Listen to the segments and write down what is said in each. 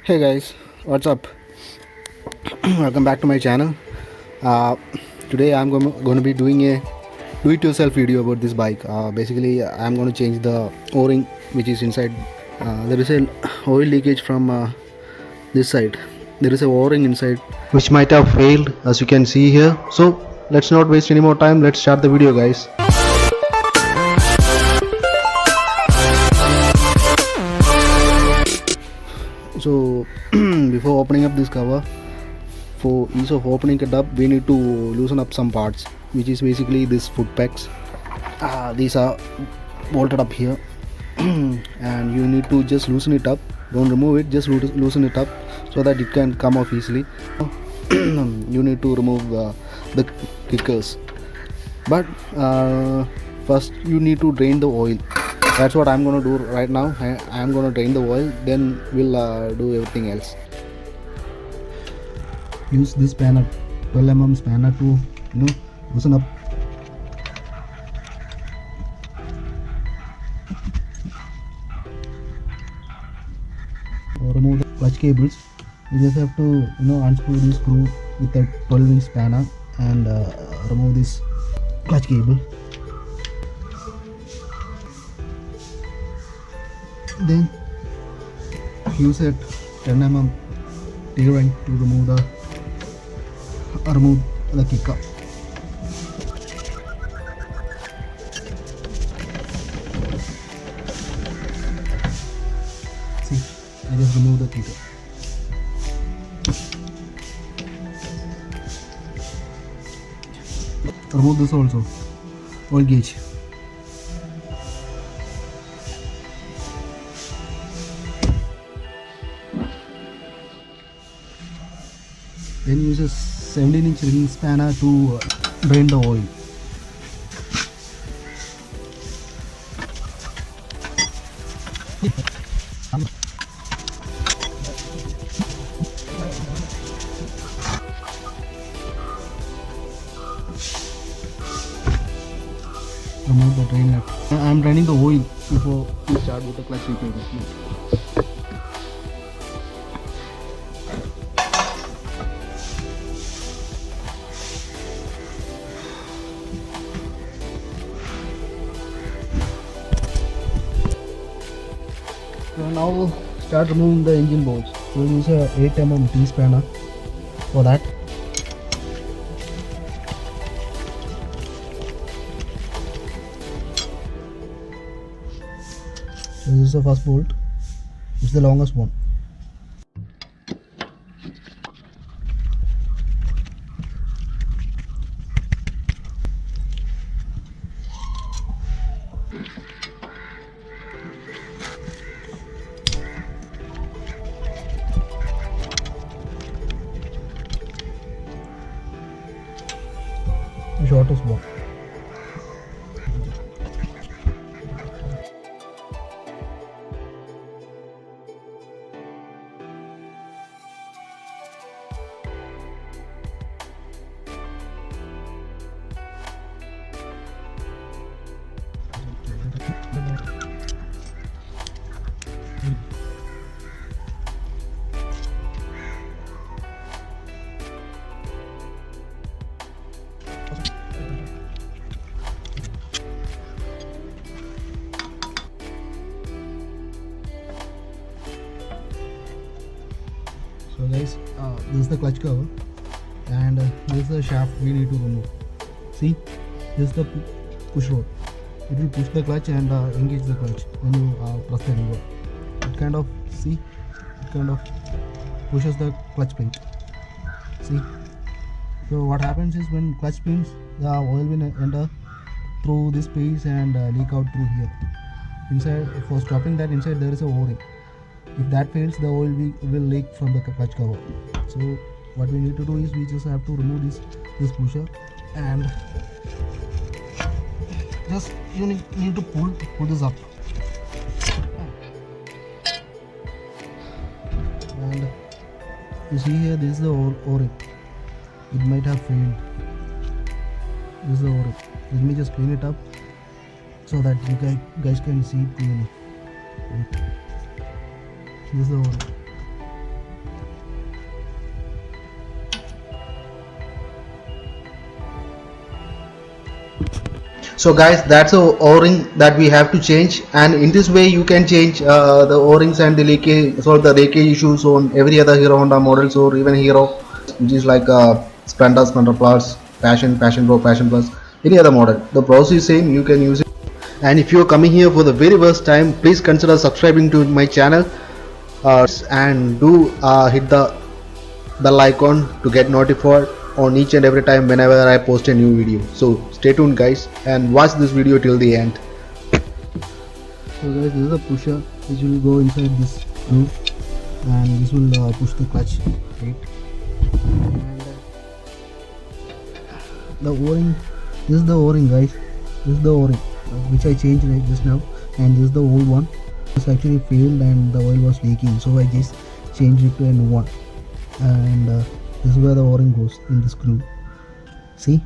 Hey guys, what's up? Welcome back to my channel. uh, Today I'm going to be doing a do-it-yourself video about this bike. Basically I'm going to change the o-ring which is inside. There is an oil leakage from this side. There is a o-ring inside which might have failed, as you can see here. So let's not waste any more time. Let's start the video, guys. So before opening up this cover, for ease of opening it up, we need to loosen up some parts, which is basically this foot pegs. These are bolted up here and you need to just loosen it up. Don't remove it, just loosen it up so that it can come off easily. You need to remove the kickers, but first you need to drain the oil. That's what I'm going to do right now. I'm going to drain the oil, then we'll do everything else. Use this spanner, 12mm spanner, to loosen up. Or remove the clutch cables. You just have to unscrew this screw with a 12-inch spanner and remove this clutch cable. Then use a 10mm T-ring to remove the kicker. See, I just remove the kicker. Remove this also, oil gauge. Then use a 17-inch ring spanner to drain the oil. Remove the drain nut. I am draining the oil before we start with the clutch replacement. So now we'll start removing the engine bolts. We'll use a 8mm T-spanner for that. So this is the first bolt. It's the longest one. The shortest one. So guys, this is the clutch cover and this is the shaft we need to remove. See, this is the push rod. It will push the clutch and engage the clutch when you press the lever. It kind of pushes the clutch plate. See, so what happens is when clutch spins, the oil will enter through this space and leak out through here. Inside, for stopping that, inside there is a o-ring. If that fails, the oil will leak from the clutch cover. So what we need to do is we just have to remove this pusher and just you need to pull this up. And you see here, this is the o-ring. It might have failed. This is the o-ring. Let me just clean it up so that you guys can see it clearly. This is the o-ring. So guys, that's a o-ring that we have to change, and in this way you can change the o-rings and the leakage, solve the leakage issues on every other Hero Honda models or even Hero, which is like Splendor, Splendor Plus, Passion, Passion Pro, Passion Plus, any other model. The process is same, you can use it. And if you are coming here for the very first time, please consider subscribing to my channel, and do hit the bell icon to get notified on each and every time whenever I post a new video. So stay tuned guys and watch this video till the end. So guys, this is a pusher which will go inside this groove, and this will push the clutch, right? And the o-ring, this is the o-ring guys, this is the o-ring which I changed right just now, and this is the old one. This actually failed and the oil was leaking, so I just changed it to a new one. And this is where the o-ring goes, in this screw. See,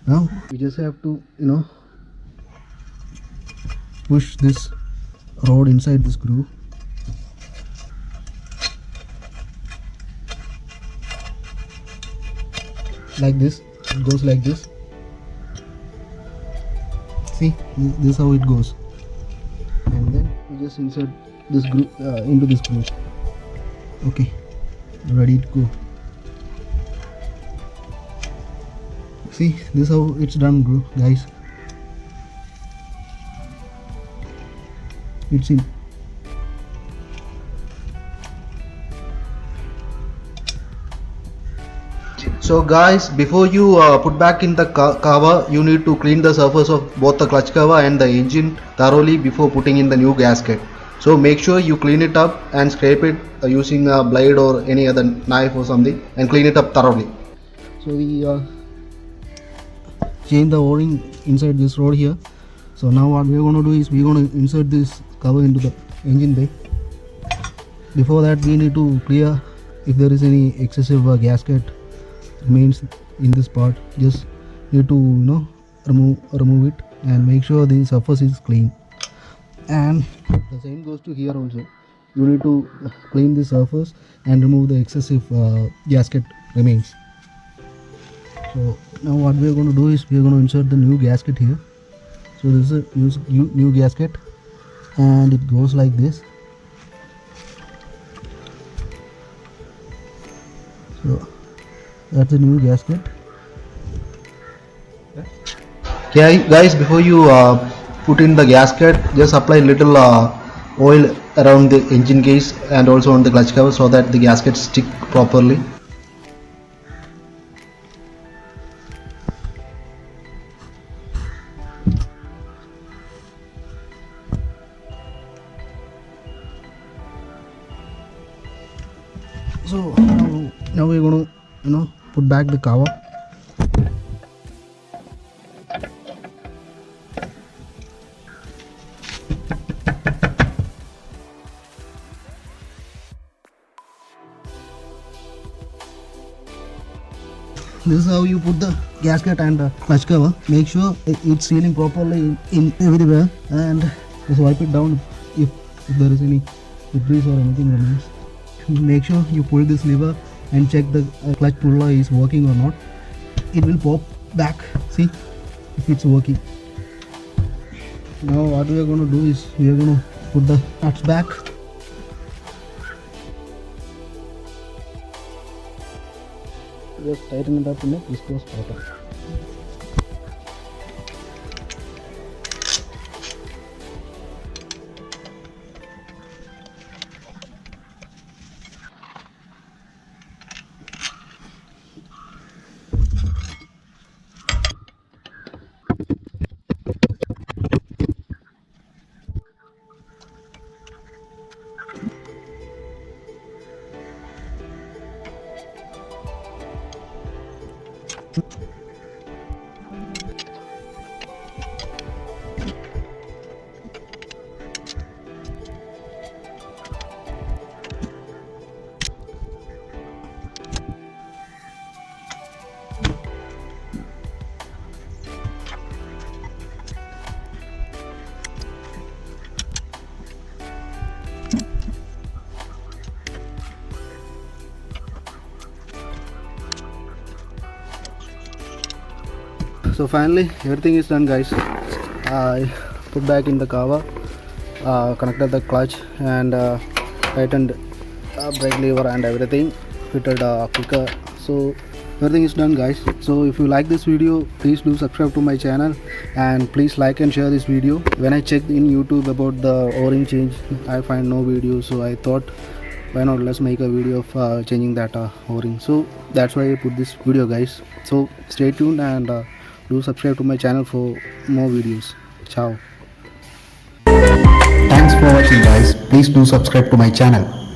now we just have to push this rod inside the screw. Like this, it goes like this. See, this is how it goes, and then we just insert this groove into this groove. Okay, ready to go. See, this is how it's done, guys. It's in. So guys, before you put back in the cover, you need to clean the surface of both the clutch cover and the engine thoroughly before putting in the new gasket. So make sure you clean it up and scrape it using a blade or any other knife or something, and clean it up thoroughly. So we change the o-ring inside this rod here. So now what we're going to do is we're going to insert this cover into the engine bay. Before that, we need to clear if there is any excessive gasket remains in this part. Just need to remove it and make sure the surface is clean. And the same goes to here also. You need to clean the surface and remove the excessive gasket remains. So now what we are going to do is we are going to insert the new gasket here. So this is a new gasket, and it goes like this. So that's a new gasket. Okay guys, before you put in the gasket, just apply little oil around the engine case and also on the clutch cover so that the gasket stick properly. So now we're going to put back the cover. This is how you put the gasket and the clutch cover. Make sure it's sealing properly in everywhere, and just wipe it down if there is any debris or anything remains. Make sure you pull this lever and check the clutch puller is working or not. It will pop back. See if it's working. Now what we are going to do is we are going to put the nuts back. Just tighten it up in a viscose pattern. So finally everything is done, guys. I put back in the cover, connected the clutch, and tightened brake lever and everything, fitted kicker. So everything is done, guys. So if you like this video, please do subscribe to my channel, and please like and share this video. When I checked in YouTube about the o-ring change, I find no video, so I thought, why not, let's make a video of changing that o-ring. So that's why I put this video, guys. So stay tuned and do subscribe to my channel for more videos. Ciao. Thanks for watching, guys. Please do subscribe to my channel.